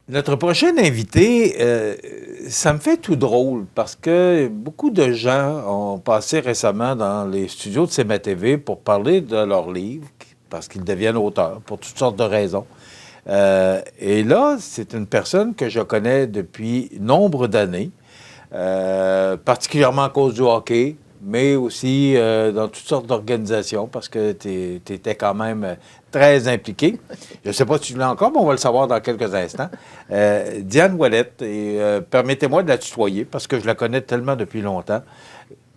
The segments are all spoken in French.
Notre prochain invité, ça me fait tout drôle parce que beaucoup de gens ont passé récemment dans les studios de CMA TV pour parler de leurs livres, parce qu'ils deviennent auteurs pour toutes sortes de raisons. Et là, c'est une personne que je connais depuis nombre d'années, particulièrement à cause du hockey, mais aussi dans toutes sortes d'organisations, parce que tu étais quand même très impliqué. Je ne sais pas si tu l'as encore, mais on va le savoir dans quelques instants. Diane Ouellette, et permettez-moi de la tutoyer, parce que je la connais tellement depuis longtemps.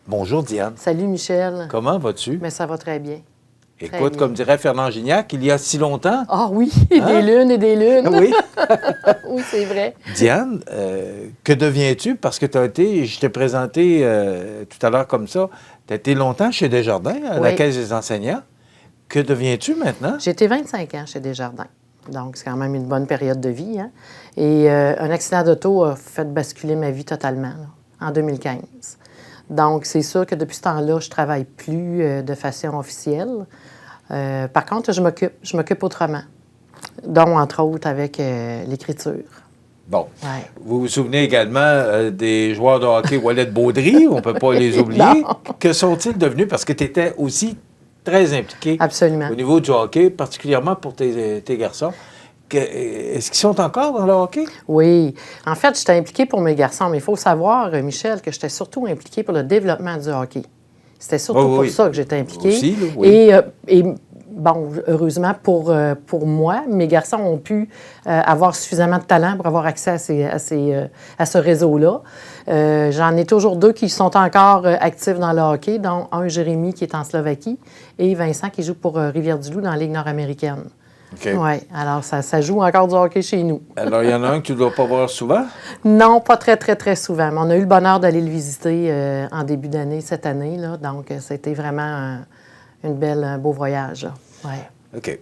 Bonjour, Diane. Salut, Michel. Comment vas-tu? Mais ça va très bien. Écoute, comme dirait Fernand Gignac, il y a si longtemps. Ah oui, des lunes et des lunes. Oui. Oui, c'est vrai. Diane, que deviens-tu? Parce que tu as été, je t'ai présenté tout à l'heure comme ça, tu as été longtemps chez Desjardins, à la Caisse des enseignants. Que deviens-tu maintenant? J'ai été 25 ans chez Desjardins. Donc, c'est quand même une bonne période de vie. Hein? Et un accident d'auto a fait basculer ma vie totalement, là, en 2015. Donc, c'est sûr que depuis ce temps-là, je ne travaille plus de façon officielle. Par contre, je m'occupe autrement, dont, entre autres, avec l'écriture. Bon. Ouais. Vous vous souvenez également des joueurs de hockey Ouellette Baudry, on ne peut pas les oublier. Que sont-ils devenus? Parce que tu étais aussi très impliqué Absolument. Au niveau du hockey, particulièrement pour tes garçons. Est-ce qu'ils sont encore dans le hockey? Oui. En fait, j'étais impliquée pour mes garçons, mais il faut savoir, Michel, que j'étais surtout impliquée pour le développement du hockey. C'était surtout pour ça que j'étais impliquée. Aussi, là, oui. Et bon, heureusement pour moi, mes garçons ont pu avoir suffisamment de talent pour avoir accès à ce réseau-là. J'en ai toujours deux qui sont encore actifs dans le hockey, dont un, Jérémy, qui est en Slovaquie, et Vincent, qui joue pour Rivière-du-Loup dans la Ligue nord-américaine. OK. Oui, alors ça joue encore du hockey chez nous. Alors, il y en a un que tu ne dois pas voir souvent? Non, pas très, très, très souvent. Mais on a eu le bonheur d'aller le visiter en début d'année, cette année, là. Donc, c'était vraiment un beau voyage, là. Ouais. OK.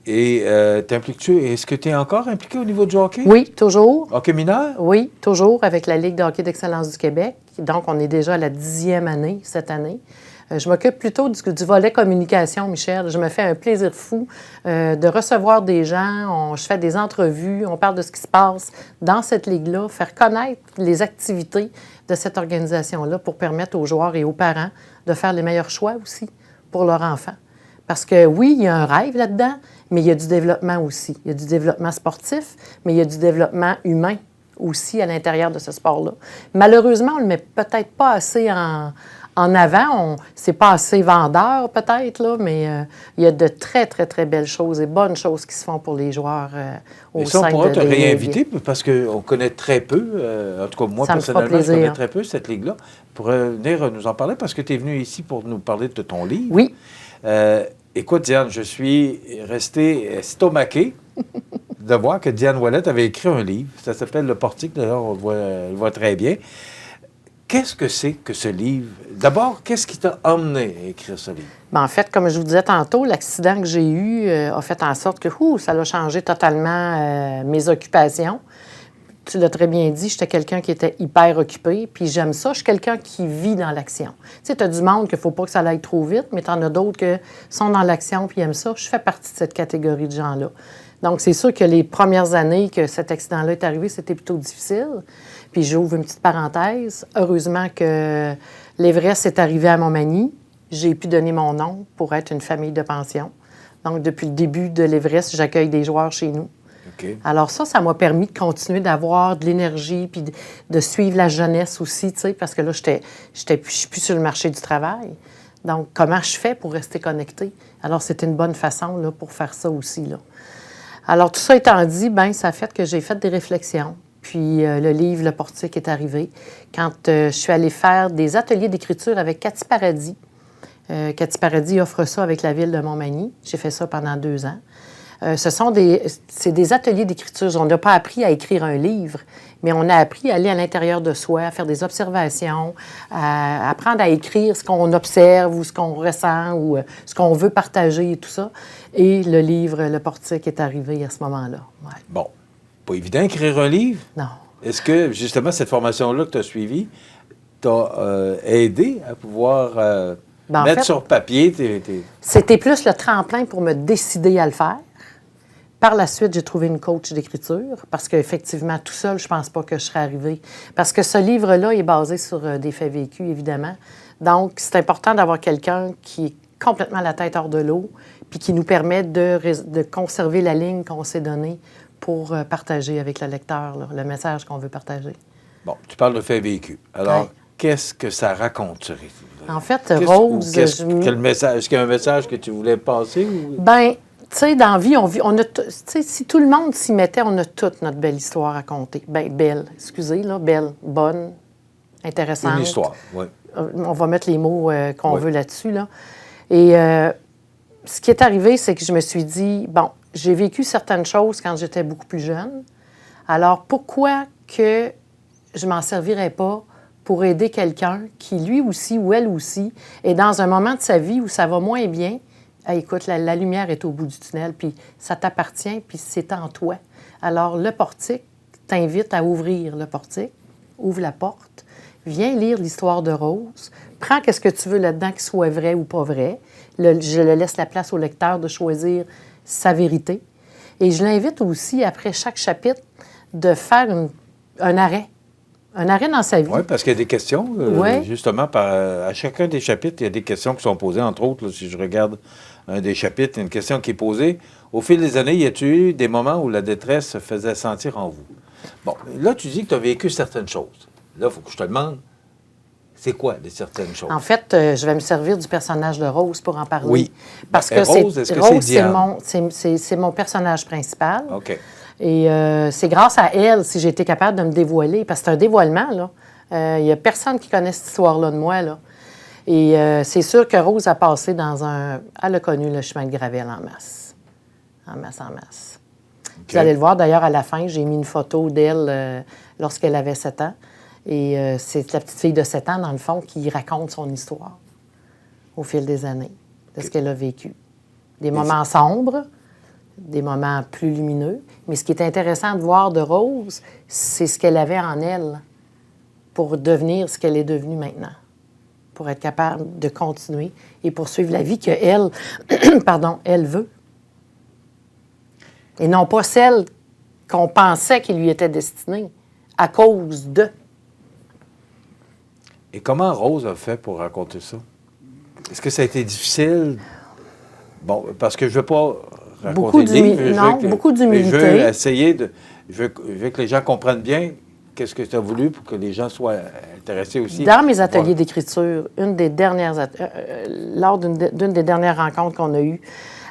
Et t'impliques-tu? Est-ce que tu es encore impliqué au niveau du hockey? Oui, toujours. Hockey mineur? Oui, toujours avec la Ligue de hockey d'excellence du Québec. Donc, on est déjà à la 10e année cette année. Je m'occupe plutôt du volet communication, Michel. Je me fais un plaisir fou de recevoir des gens. Je fais des entrevues, on parle de ce qui se passe dans cette ligue-là, faire connaître les activités de cette organisation-là pour permettre aux joueurs et aux parents de faire les meilleurs choix aussi pour leurs enfants. Parce que oui, il y a un rêve là-dedans, mais il y a du développement aussi. Il y a du développement sportif, mais il y a du développement humain aussi à l'intérieur de ce sport-là. Malheureusement, on ne le met peut-être pas assez en avant. C'est pas assez vendeur peut-être, là, mais il y a de très, très, très belles choses et bonnes choses qui se font pour les joueurs au sein de... on pourra te réinviter parce qu'on connaît très peu, en tout cas moi personnellement, je connais très peu cette ligue-là. Pour venir nous en parler parce que tu es venu ici pour nous parler de ton livre. Oui. Écoute, Diane, je suis resté estomaqué de voir que Diane Ouellette avait écrit un livre. Ça s'appelle Le Portique, d'ailleurs, on le voit très bien. Qu'est-ce que c'est que ce livre? D'abord, qu'est-ce qui t'a emmené à écrire ce livre? Bien, en fait, comme je vous disais tantôt, l'accident que j'ai eu a fait en sorte que ça a changé totalement mes occupations. Tu l'as très bien dit, j'étais quelqu'un qui était hyper occupé, puis j'aime ça. Je suis quelqu'un qui vit dans l'action. Tu sais, tu as du monde qu'il ne faut pas que ça aille trop vite, mais tu en as d'autres qui sont dans l'action puis aiment ça. Je fais partie de cette catégorie de gens-là. Donc, c'est sûr que les premières années que cet accident-là est arrivé, c'était plutôt difficile. Puis j'ouvre une petite parenthèse. Heureusement que l'Everest est arrivé à Montmagny. J'ai pu donner mon nom pour être une famille de pension. Donc, depuis le début de l'Everest, j'accueille des joueurs chez nous. Okay. Alors ça m'a permis de continuer d'avoir de l'énergie puis de suivre la jeunesse aussi, tu sais, parce que là, je suis plus sur le marché du travail. Donc, comment je fais pour rester connectée? Alors, c'était une bonne façon là, pour faire ça aussi, là. Alors, tout ça étant dit, bien, ça a fait que j'ai fait des réflexions. Puis, le livre Le Portique est arrivé quand je suis allée faire des ateliers d'écriture avec Cathy Paradis. Cathy Paradis offre ça avec la ville de Montmagny. J'ai fait ça pendant 2 ans. C'est des ateliers d'écriture. On n'a pas appris à écrire un livre, mais on a appris à aller à l'intérieur de soi, à faire des observations, à apprendre à écrire ce qu'on observe ou ce qu'on ressent ou ce qu'on veut partager et tout ça. Et le livre Le Portique est arrivé à ce moment-là. Ouais. Bon, pas évident d'écrire un livre? Non. Est-ce que, justement, cette formation-là que tu as suivie t'a aidé à pouvoir mettre sur papier C'était plus le tremplin pour me décider à le faire. Par la suite, j'ai trouvé une coach d'écriture parce qu'effectivement, tout seul, je ne pense pas que je serais arrivée. Parce que ce livre-là est basé sur des faits vécus, évidemment. Donc, c'est important d'avoir quelqu'un qui est complètement la tête hors de l'eau puis qui nous permet de conserver la ligne qu'on s'est donnée pour partager avec le lecteur là, le message qu'on veut partager. Bon, tu parles de faits vécus. Alors, Ouais. qu'est-ce que ça raconte? En fait, Rose... Quel message? Est-ce qu'il y a un message que tu voulais passer? Ou... Ben, tu sais, dans la vie, on a tu sais, si tout le monde s'y mettait, on a toute notre belle histoire à raconter. Ben, belle, excusez, là, belle, bonne, intéressante. Une histoire, oui. On va mettre les mots qu'on Oui. veut là-dessus, là. Et ce qui est arrivé, c'est que je me suis dit, bon, j'ai vécu certaines choses quand j'étais beaucoup plus jeune. Alors, pourquoi que je m'en servirais pas pour aider quelqu'un qui, lui aussi ou elle aussi, est dans un moment de sa vie où ça va moins bien? Hey, écoute, la lumière est au bout du tunnel, puis ça t'appartient, puis c'est en toi. Alors, le portique t'invite à ouvrir le portique, ouvre la porte, viens lire l'histoire de Rose, prends qu'est-ce que tu veux là-dedans, qu'il soit vrai ou pas vrai. Je le laisse la place au lecteur de choisir sa vérité. Et je l'invite aussi, après chaque chapitre, de faire un arrêt. Un arrêt dans sa vie. Oui, parce qu'il y a des questions, Ouais. justement, à chacun des chapitres, il y a des questions qui sont posées. Entre autres, là, si je regarde un des chapitres, il y a une question qui est posée. Au fil des années, y a-t-il eu des moments où la détresse se faisait sentir en vous? Bon, là, tu dis que tu as vécu certaines choses. Là, il faut que je te demande, c'est quoi certaines choses? En fait, je vais me servir du personnage de Rose pour en parler. Oui. Parce Ben, que Rose, est-ce que c'est Rose, Diane? c'est mon personnage principal. OK. Et c'est grâce à elle si j'ai été capable de me dévoiler. Parce que c'est un dévoilement, là. Il n'y a personne qui connaît cette histoire-là de moi, là. Et c'est sûr que Rose a passé dans un... Elle a connu le chemin de Gravel en masse. En masse, en masse. OK. Vous allez le voir, d'ailleurs, à la fin, j'ai mis une photo d'elle lorsqu'elle avait 7 ans. Et c'est la petite fille de 7 ans, dans le fond, qui raconte son histoire au fil des années, de ce qu'elle a vécu. Des moments sombres, des moments plus lumineux. Mais ce qui est intéressant de voir de Rose, c'est ce qu'elle avait en elle pour devenir ce qu'elle est devenue maintenant, pour être capable de continuer et poursuivre la vie qu'elle, pardon, elle veut. Et non pas celle qu'on pensait qui lui était destinée à cause de. Et comment Rose a fait pour raconter ça? Est-ce que ça a été difficile? Bon, parce que je ne veux pas raconter le livre. Beaucoup d'humilité. Je veux essayer de... Je veux que les gens comprennent bien qu'est-ce que tu as voulu pour que les gens soient intéressés aussi. Dans mes ateliers d'écriture, lors d'une des dernières rencontres qu'on a eues,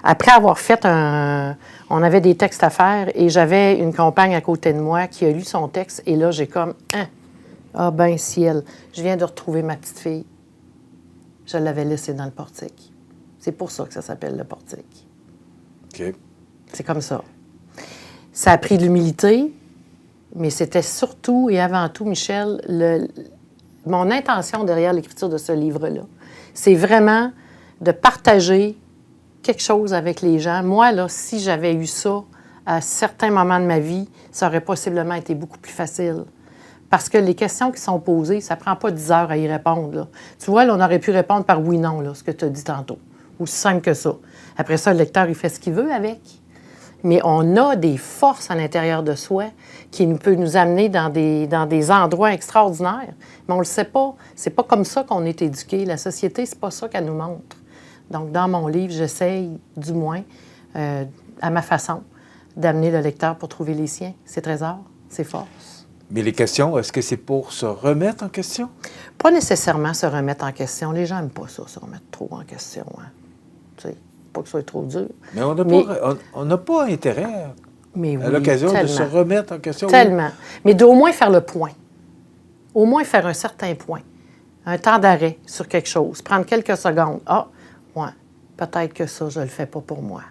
après avoir fait on avait des textes à faire et j'avais une compagne à côté de moi qui a lu son texte et là, j'ai comme... Ah ben ciel, je viens de retrouver ma petite fille. Je l'avais laissée dans le portique. C'est pour ça que ça s'appelle le portique. OK. C'est comme ça. Ça a pris de l'humilité, mais c'était surtout et avant tout, Michel, mon intention derrière l'écriture de ce livre-là. C'est vraiment de partager quelque chose avec les gens. Moi, là, si j'avais eu ça à certains moments de ma vie, ça aurait possiblement été beaucoup plus facile. Parce que les questions qui sont posées, ça ne prend pas 10 heures à y répondre. Là. Tu vois, là, on aurait pu répondre par oui-non, là, ce que tu as dit tantôt. Aussi simple que ça. Après ça, le lecteur, il fait ce qu'il veut avec. Mais on a des forces à l'intérieur de soi qui peut nous amener dans des endroits extraordinaires. Mais on ne le sait pas. C'est pas comme ça qu'on est éduqué. La société, c'est pas ça qu'elle nous montre. Donc, dans mon livre, j'essaye, du moins, à ma façon, d'amener le lecteur pour trouver les siens, ses trésors, ses forces. Mais les questions, est-ce que c'est pour se remettre en question? Pas nécessairement se remettre en question. Les gens n'aiment pas ça, se remettre trop en question. Hein. Tu sais, pas que ce soit trop dur. Mais on n'a pas intérêt Mais oui, à l'occasion tellement. de se remettre en question. Tellement. Mais d'au moins faire le point. Au moins faire un certain point. Un temps d'arrêt sur quelque chose. Prendre quelques secondes. Ah, ouais, peut-être que ça, je ne le fais pas pour moi.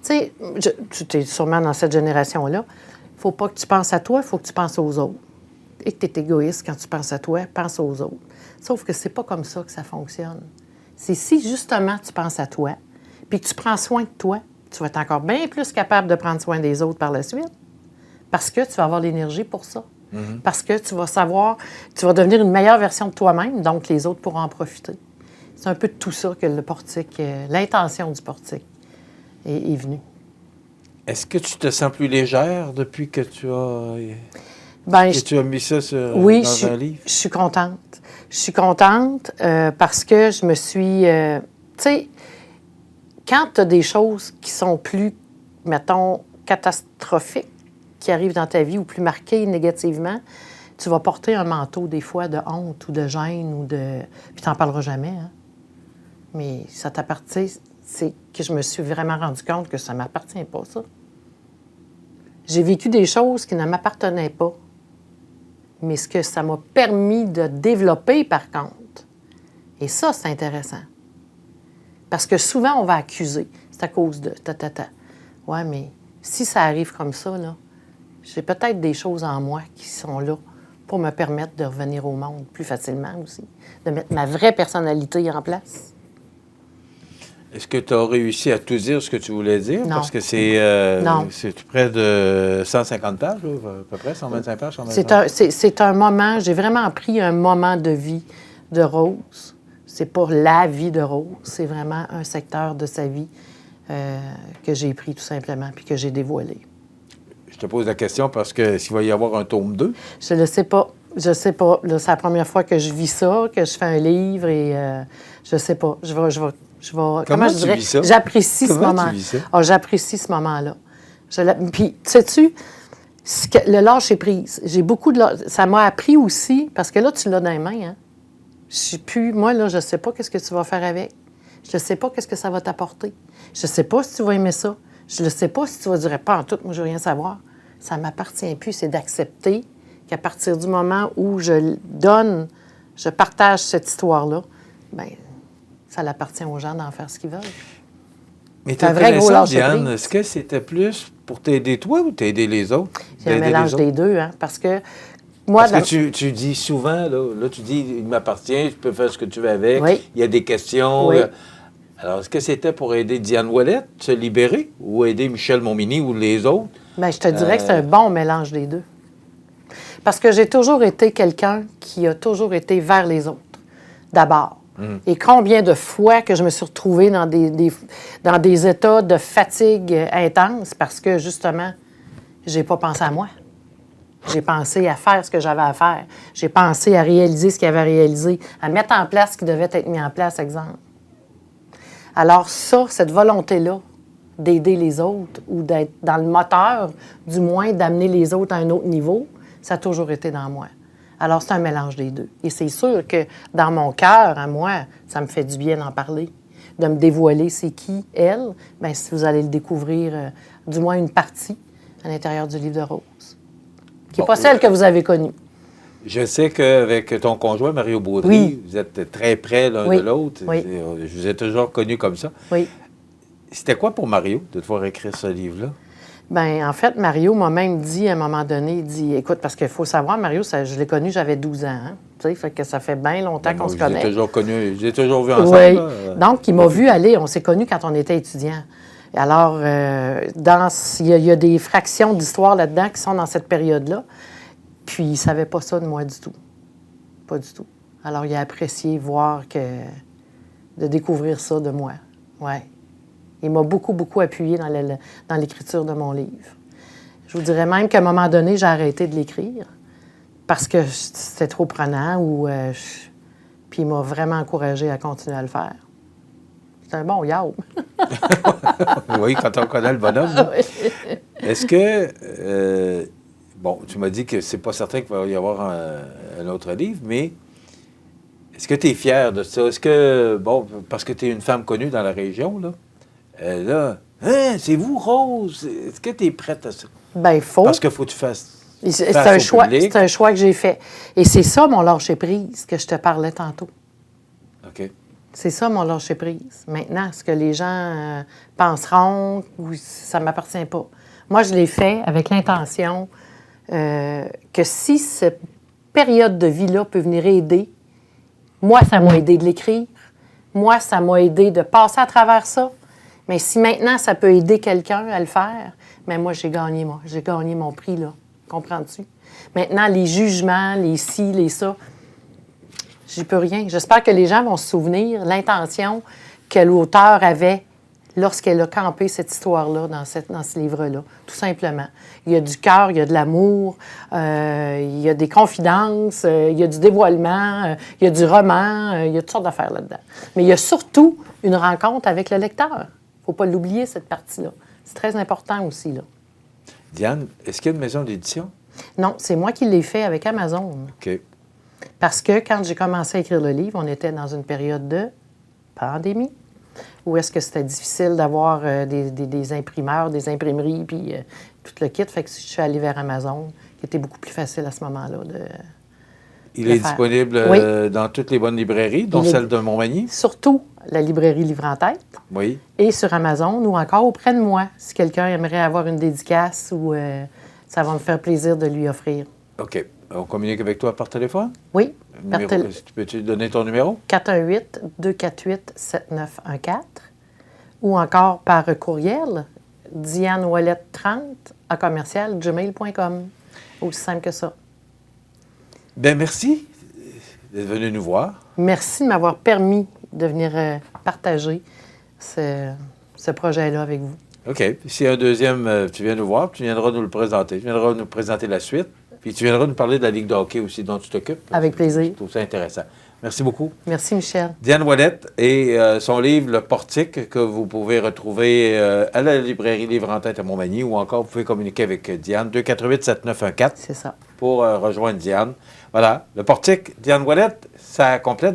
Tu sais, tu es sûrement dans cette génération-là. Il ne faut pas que tu penses à toi, il faut que tu penses aux autres. Et que tu es égoïste quand tu penses à toi, pense aux autres. Sauf que c'est pas comme ça que ça fonctionne. C'est si, justement, tu penses à toi, puis que tu prends soin de toi, tu vas être encore bien plus capable de prendre soin des autres par la suite, parce que tu vas avoir l'énergie pour ça. Mm-hmm. Parce que tu vas savoir, tu vas devenir une meilleure version de toi-même, donc les autres pourront en profiter. C'est un peu de tout ça que le portique, l'intention du portique est venue. Est-ce que tu te sens plus légère depuis que tu as, Ben, tu as mis ça oui, dans un livre? je suis contente. Je suis contente parce que je me suis... tu sais, quand tu as des choses qui sont plus, mettons, catastrophiques, qui arrivent dans ta vie ou plus marquées négativement, tu vas porter un manteau, des fois, de honte ou de gêne ou de... Puis tu n'en parleras jamais, hein? Mais ça t'appartient. C'est que je me suis vraiment rendu compte que ça ne m'appartient pas, ça. J'ai vécu des choses qui ne m'appartenaient pas. Mais ce que ça m'a permis de développer, par contre, et ça, c'est intéressant. Parce que souvent, on va accuser. C'est à cause de ta. Ouais, mais si ça arrive comme ça, là, j'ai peut-être des choses en moi qui sont là pour me permettre de revenir au monde plus facilement aussi, de mettre ma vraie personnalité en place. Est-ce que tu as réussi à tout dire ce que tu voulais dire? Non. Parce que c'est près de 150 pages, là, à peu près, 125 pages, 125 pages. C'est un moment, j'ai vraiment pris un moment de vie de Rose. C'est pas la vie de Rose, c'est vraiment un secteur de sa vie que j'ai pris tout simplement, puis que j'ai dévoilé. Je te pose la question parce que s'il va y avoir un tome 2. Je ne sais pas. Je sais pas. Là, c'est la première fois que je vis ça, que je fais un livre et je sais pas. Je vais Comment tu vis ça? J'apprécie ce moment. Oh, j'apprécie ce moment-là. Puis, sais-tu, le lâcher-prise. J'ai beaucoup de... Ça m'a appris aussi, parce que là, tu l'as dans les mains, hein? Je sais plus... Moi, là, je sais pas qu'est-ce que tu vas faire avec. Je sais pas qu'est-ce que ça va t'apporter. Je sais pas si tu vas aimer ça. Je ne sais pas si tu vas dire « Pas en tout, moi, je veux rien savoir. » Ça ne m'appartient plus. C'est d'accepter qu'à partir du moment où je donne, je partage cette histoire-là, bien, ça appartient aux gens d'en faire ce qu'ils veulent. Mais tu as Diane, est-ce que c'était plus pour t'aider toi ou t'aider les autres? C'est un mélange des deux, hein, parce que moi... Parce que tu dis souvent, là, tu dis « Il m'appartient, tu peux faire ce que tu veux avec. Oui. Il y a des questions. Oui. » Alors, est-ce que c'était pour aider Diane Ouellette, se libérer, ou aider Michel Montminy ou les autres? Bien, je te dirais que c'est un bon mélange des deux. Parce que j'ai toujours été quelqu'un qui a toujours été vers les autres, d'abord. Et combien de fois que je me suis retrouvée dans des états de fatigue intense parce que, justement, j'ai pas pensé à moi. J'ai pensé à faire ce que j'avais à faire. J'ai pensé à réaliser ce qu'il y avait à réaliser, à mettre en place ce qui devait être mis en place, exemple. Alors ça, cette volonté-là d'aider les autres ou d'être dans le moteur, du moins d'amener les autres à un autre niveau, ça a toujours été dans moi. Alors, c'est un mélange des deux. Et c'est sûr que dans mon cœur, à moi, ça me fait du bien d'en parler, de me dévoiler c'est qui, elle. Bien, si vous allez le découvrir, du moins une partie, à l'intérieur du livre de Rose, qui n'est pas celle que vous avez connue. Je sais qu'avec ton conjoint, Mario Baudry, oui. Vous êtes très près l'un de l'autre. Oui. Je vous ai toujours connus comme ça. Oui. C'était quoi pour Mario de devoir écrire ce livre-là? Bien, en fait, Mario m'a même dit, à un moment donné, il dit, écoute, parce qu'il faut savoir, Mario, je l'ai connu, j'avais 12 ans, hein? Tu sais, fait que ça fait bien longtemps qu'on se connaît. J'ai toujours connu, j'ai toujours vu ensemble. Oui. Là. Donc, il m'a vu aller, on s'est connus quand on était étudiants. Alors, il y a des fractions d'histoire là-dedans qui sont dans cette période-là. Puis, il ne savait pas ça de moi du tout. Pas du tout. Alors, il a apprécié de découvrir ça de moi. Oui. Il m'a beaucoup, beaucoup appuyé dans l'écriture de mon livre. Je vous dirais même qu'à un moment donné, j'ai arrêté de l'écrire parce que c'était trop prenant puis il m'a vraiment encouragé à continuer à le faire. C'est un bon yaourt. Oui, quand on connaît le bonhomme. Oui. Est-ce que... bon, tu m'as dit que c'est pas certain qu'il va y avoir un autre livre, mais est-ce que tu es fière de ça? Est-ce que... Bon, parce que tu es une femme connue dans la région, là. Là, hein, c'est vous, Rose? Est-ce que tu es prête à ça? Bien, il faut. Parce qu'il faut que tu fasses. C'est un choix que j'ai fait. Et c'est ça, mon lâcher-prise, que je te parlais tantôt. OK. C'est ça, mon lâcher-prise. Maintenant, ce que les gens penseront, ça ne m'appartient pas. Moi, je l'ai fait avec l'intention que si cette période de vie-là peut venir aider, moi, ça m'a aidé de l'écrire. Moi, ça m'a aidé de passer à travers ça. Mais si maintenant, ça peut aider quelqu'un à le faire, bien moi, j'ai gagné mon prix, là. Comprends-tu? Maintenant, les jugements, les ci, les ça, j'y peux rien. J'espère que les gens vont se souvenir l'intention que l'auteur avait lorsqu'elle a campé cette histoire-là dans ce livre-là, tout simplement. Il y a du cœur, il y a de l'amour, il y a des confidences, il y a du dévoilement, il y a du roman, il y a toutes sortes d'affaires là-dedans. Mais il y a surtout une rencontre avec le lecteur. Il ne faut pas l'oublier, cette partie-là. C'est très important aussi, là. Diane, est-ce qu'il y a une maison d'édition? Non, c'est moi qui l'ai fait avec Amazon. OK. Parce que quand j'ai commencé à écrire le livre, on était dans une période de pandémie, où est-ce que c'était difficile d'avoir des imprimeurs, des imprimeries, puis tout le kit. Fait que je suis allée vers Amazon, qui était beaucoup plus facile à ce moment-là. Il est disponible dans toutes les bonnes librairies, dont celle de Montmagny? Surtout la librairie Livre en tête. Oui. Et sur Amazon, ou encore auprès de moi, si quelqu'un aimerait avoir une dédicace, ou ça va me faire plaisir de lui offrir. OK. On communique avec toi par téléphone? Oui. Peux-tu donner ton numéro? 418-248-7914. Ou encore par courriel, dianewallet30@gmail.com. Aussi simple que ça. Bien, merci d'être venu nous voir. Merci de m'avoir permis de venir partager ce projet-là avec vous. OK. S'il y a un deuxième, tu viens nous voir, puis tu viendras nous le présenter. Tu viendras nous présenter la suite. Puis tu viendras nous parler de la Ligue de hockey aussi dont tu t'occupes. Avec plaisir. Je trouve ça intéressant. Merci beaucoup. Merci, Michel. Diane Ouellette et son livre Le Portique, que vous pouvez retrouver à la librairie Livre en tête à Montmagny, ou encore vous pouvez communiquer avec Diane, 248-7914. C'est ça. Pour rejoindre Diane. Voilà. Le Portique, Diane Ouellette, ça complète.